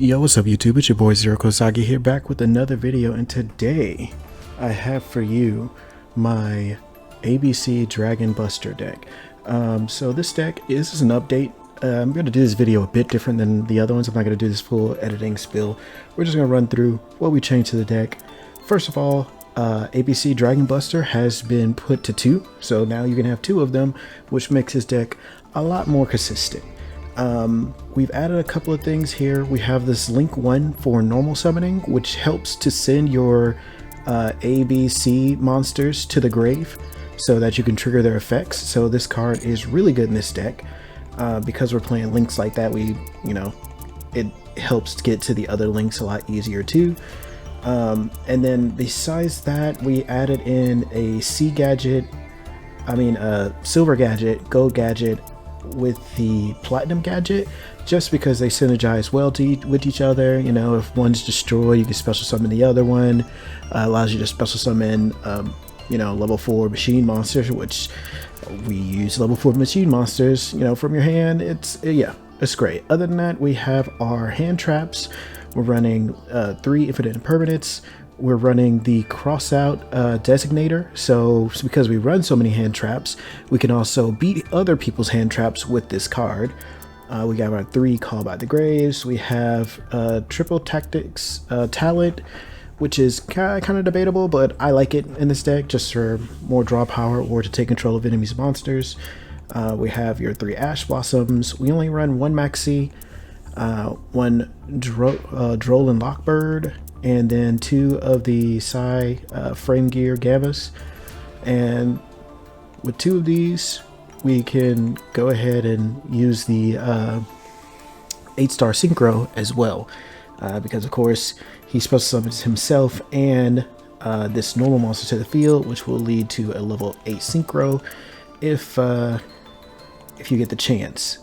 Yo, what's up YouTube? It's your boy Kurasagi here, back with another video, and today I have for you my ABC Dragon Buster deck. So this deck is an update. I'm going to do this video a bit different than the other ones. I'm not going to do this full editing spill. We're just going to run through what we changed to the deck. First of all, ABC Dragon Buster has been put to 2, so now you can have 2 of them, which makes this deck a lot more consistent. We've added a couple of things here. We have this link 1 for normal summoning, which helps to send your ABC monsters to the grave so that you can trigger their effects. So this card is really good in this deck because we're playing links like that. It helps get to the other links a lot easier too. And then besides that, we added in a silver gadget, gold gadget with the platinum gadget, just because they synergize well with each other. You know, if one's destroyed, you can special summon the other one. Allows you to special summon level 4 machine monsters, which we use level 4 machine monsters from your hand. It's great. Other than that, we have our hand traps. We're running 3 infinite impermanents. We're running the crossout designator, so because we run so many hand traps, we can also beat other people's hand traps with this card. We got our 3 Call by the Graves. We have triple tactics talent, which is kind of debatable, but I like it in this deck just for more draw power or to take control of enemies' monsters. We have your 3 Ash Blossoms. We only run 1 Maxi, 1 Droll and Lockbird, and then 2 of the Psy Frame Gear Gammas. And with 2 of these, we can go ahead and use the 8-star Synchro as well, because of course he's supposed to summon himself and this normal monster to the field, which will lead to a level 8 Synchro if you get the chance,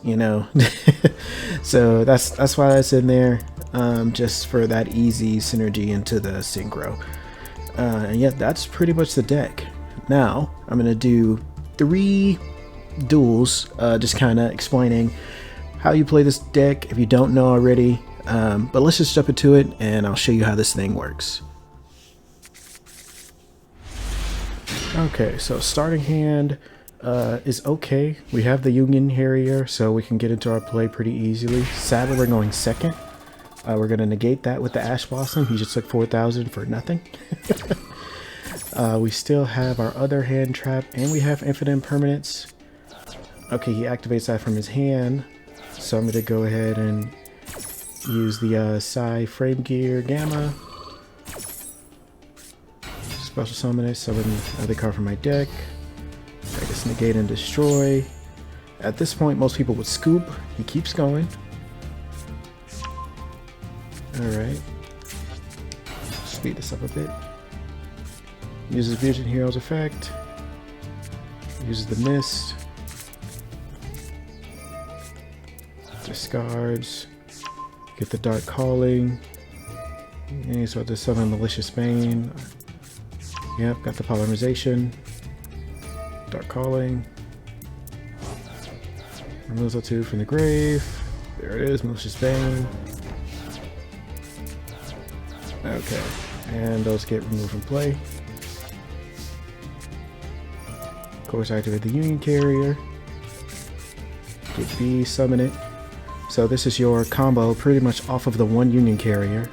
So that's why that's in there, just for that easy synergy into the synchro. And yeah, that's pretty much the deck. Now I'm gonna do 3 duels, just kind of explaining how you play this deck if you don't know already. But let's just jump into it and I'll show you how this thing works. Okay, so starting hand is okay. We have the Union Harrier, so we can get into our play pretty easily. Sadly, we're going second. We're going to negate that with the Ash Blossom. He just took 4,000 for nothing. We still have our other hand trap, and we have infinite impermanence. Okay, he activates that from his hand, so I'm going to go ahead and use the Psy Frame Gear Gamma. Special summon it, summon another card from my deck. I guess negate and destroy. At this point, most people would scoop. He keeps going. Alright. Speed this up a bit. Uses Vision Hero's effect. Uses the Mist. Discards. Get the Dark Calling. And he's about to summon Malicious Bane. Yep, got the Polymerization. Dark Calling. Removes a 2 from the grave. There it is, Malicious Bane. Okay, and those get removed from play. Of course, activate the Union Carrier. Get B, summon it. So this is your combo pretty much off of the 1 Union Carrier.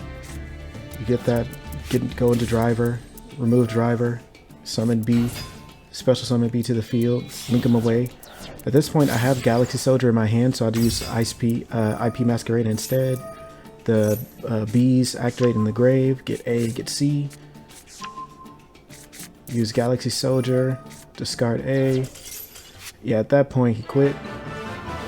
You get that, go into Driver, remove Driver, summon B. Special summon B to the field, link him away. At this point, I have Galaxy Soldier in my hand, so I'll use IP Masquerade instead. The B's activate in the grave, get A, get C. Use Galaxy Soldier, discard A. Yeah, at that point, he quit.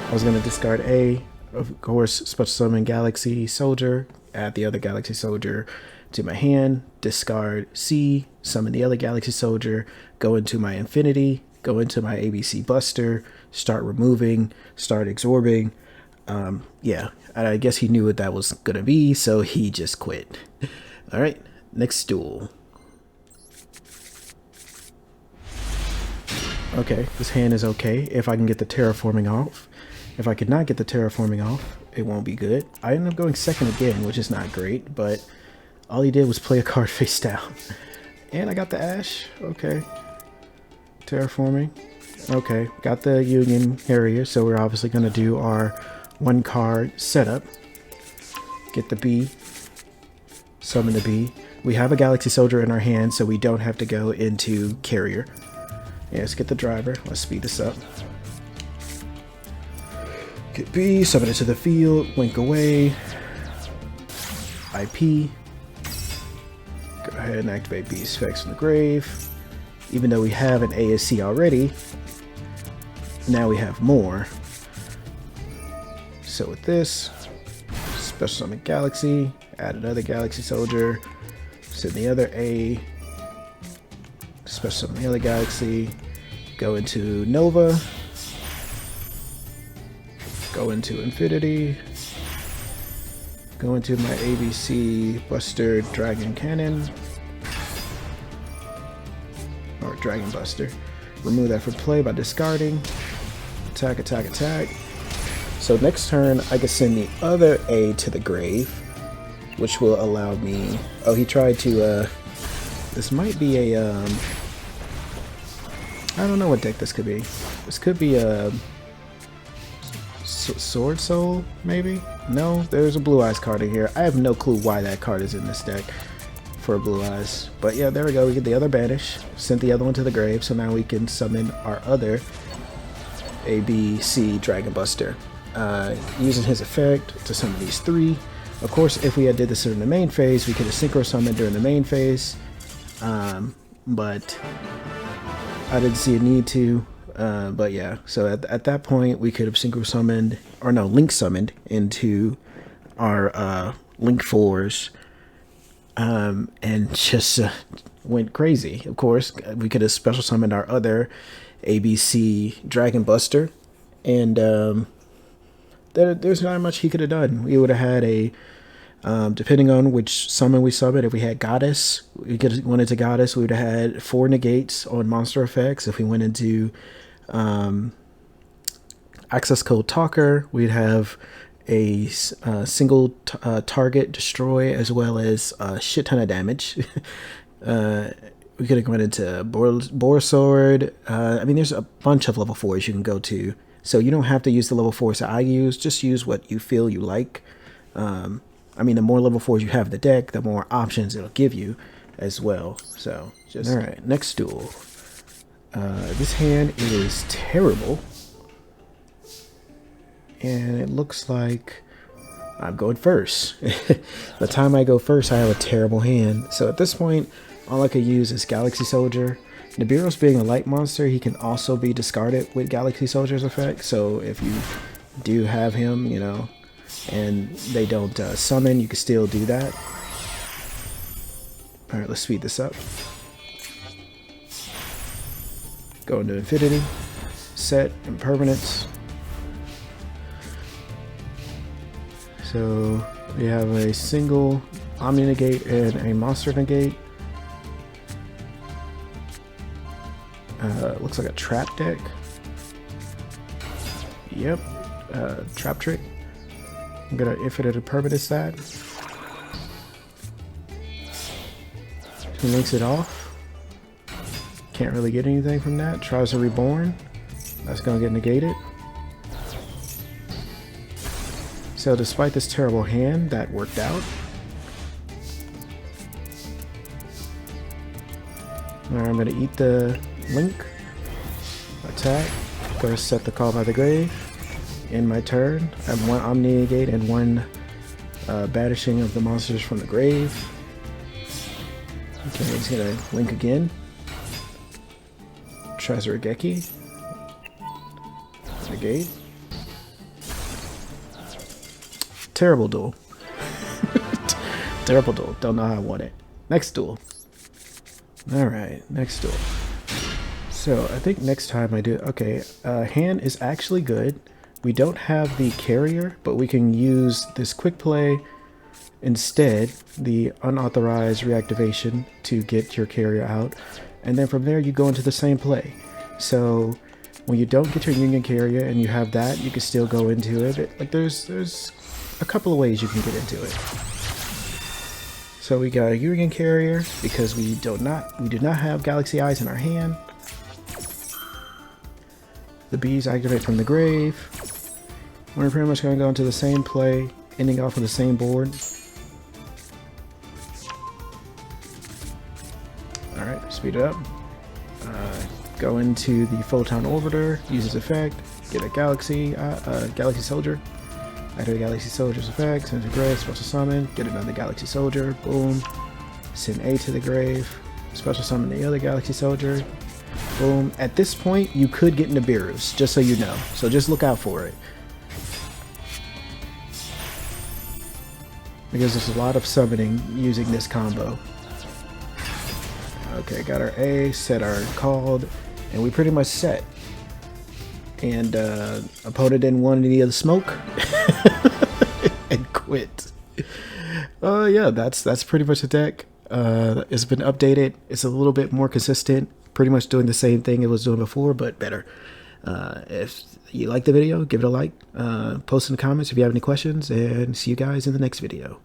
I was going to discard A. Of course, special summon Galaxy Soldier, add the other Galaxy Soldier to my hand, discard C, summon the other Galaxy Soldier, go into my Infinity, go into my ABC Buster, start removing, start absorbing. Yeah, I guess he knew what that was gonna be, so he just quit. Alright, next duel. Okay, this hand is okay if I can get the terraforming off. If I could not get the terraforming off, it won't be good. I ended up going second again, which is not great, but all he did was play a card face down. And I got the Ash. Okay. Terraforming. Okay. Got the Union Harrier, so we're obviously going to do our 1 card setup. Get the B. Summon the B. We have a Galaxy Soldier in our hand, so we don't have to go into Carrier. Yeah, let's get the driver. Let's speed this up. Get B, summon it to the field, link away. IP. Go ahead and activate B's effects from the grave. Even though we have an ASC already, now we have more. So with this, special summon Galaxy, add another Galaxy Soldier, send the other A, special summon the other Galaxy, go into Nova, go into Infinity, go into my ABC Buster Dragon Cannon, or Dragon Buster. Remove that from play by discarding. Attack, attack, attack. So next turn, I can send the other A to the grave, which will allow me... Oh, he tried to... This might be a... I don't know what deck this could be. This could be a... Sword Soul, maybe? No, there's a Blue Eyes card in here. I have no clue why that card is in this deck for Blue Eyes. But yeah, there we go. We get the other Banish. Sent the other one to the grave, so now we can summon our other ABC Dragon Buster. Using his effect to summon these 3. Of course, if we had did this in the main phase, we could have Synchro Summoned during the main phase. But I didn't see a need to. But yeah, so at that point, we could have Synchro Summoned, or no, Link Summoned into our Link 4s. And just went crazy. Of course, we could have Special Summoned our other ABC Dragon Buster. And there's not much he could have done. We would have had a, depending on which summon we summoned, if we had Goddess, we could have went into Goddess, we would have had 4 negates on monster effects. If we went into access code Talker, we'd have a single target destroy as well as a shit ton of damage. We could have gone into Boar Sword. I mean, there's a bunch of level 4s you can go to. So you don't have to use the level 4s that I use. Just use what you feel you like. I mean, the more level 4s you have in the deck, the more options it'll give you as well. So, just... Alright, next duel. This hand is terrible. And it looks like I'm going first. The time I go first, I have a terrible hand. So at this point, all I could use is Galaxy Soldier. Nibiru's being a light monster, he can also be discarded with Galaxy Soldier's effect. So if you do have him, you know, and they don't summon, you can still do that. Alright, let's speed this up. Go into Infinity. Set Impermanence. So we have a single Omni Negate and a Monster Negate. Looks like a trap deck. Yep, trap trick. I'm gonna Infinite Impermanence that. He links it off. Can't really get anything from that. Tries to Reborn. That's gonna get negated. So despite this terrible hand, that worked out. Alright, I'm going to eat the Link. Attack. Going to set the Call by the Grave. End my turn. I have 1 Omni Negate and 1 banishing of the monsters from the grave. Okay, he's going to Link again. Trazergeki. Negate. Terrible duel. Terrible duel. Don't know how I won it. Next duel. Alright, next duel. So, I think next time I do... Okay, hand is actually good. We don't have the carrier, but we can use this quick play instead, the unauthorized reactivation, to get your carrier out. And then from there, you go into the same play. So, when you don't get your Union carrier and you have that, you can still go into it. Like, there's a couple of ways you can get into it. So we got a Urian Carrier because we do not have Galaxy Eyes in our hand. The bees activate from the grave. We're pretty much going to go into the same play, ending off with the same board. Alright, speed it up. Go into the Photon Orbiter, use its effect, get a Galaxy Soldier. Activate Galaxy Soldier's effect, send to grave, special summon, get another Galaxy Soldier, boom. Send A to the grave, special summon the other Galaxy Soldier, boom. At this point, you could get Nibiru's, just so you know. So just look out for it. Because there's a lot of summoning using this combo. Okay, got our A, set our called, and we pretty much set. And opponent didn't want any of the smoke and quit. Yeah, that's pretty much the deck. It's been updated. It's a little bit more consistent. Pretty much doing the same thing it was doing before, but better. If you like the video, give it a like. Post in the comments if you have any questions, and see you guys in the next video.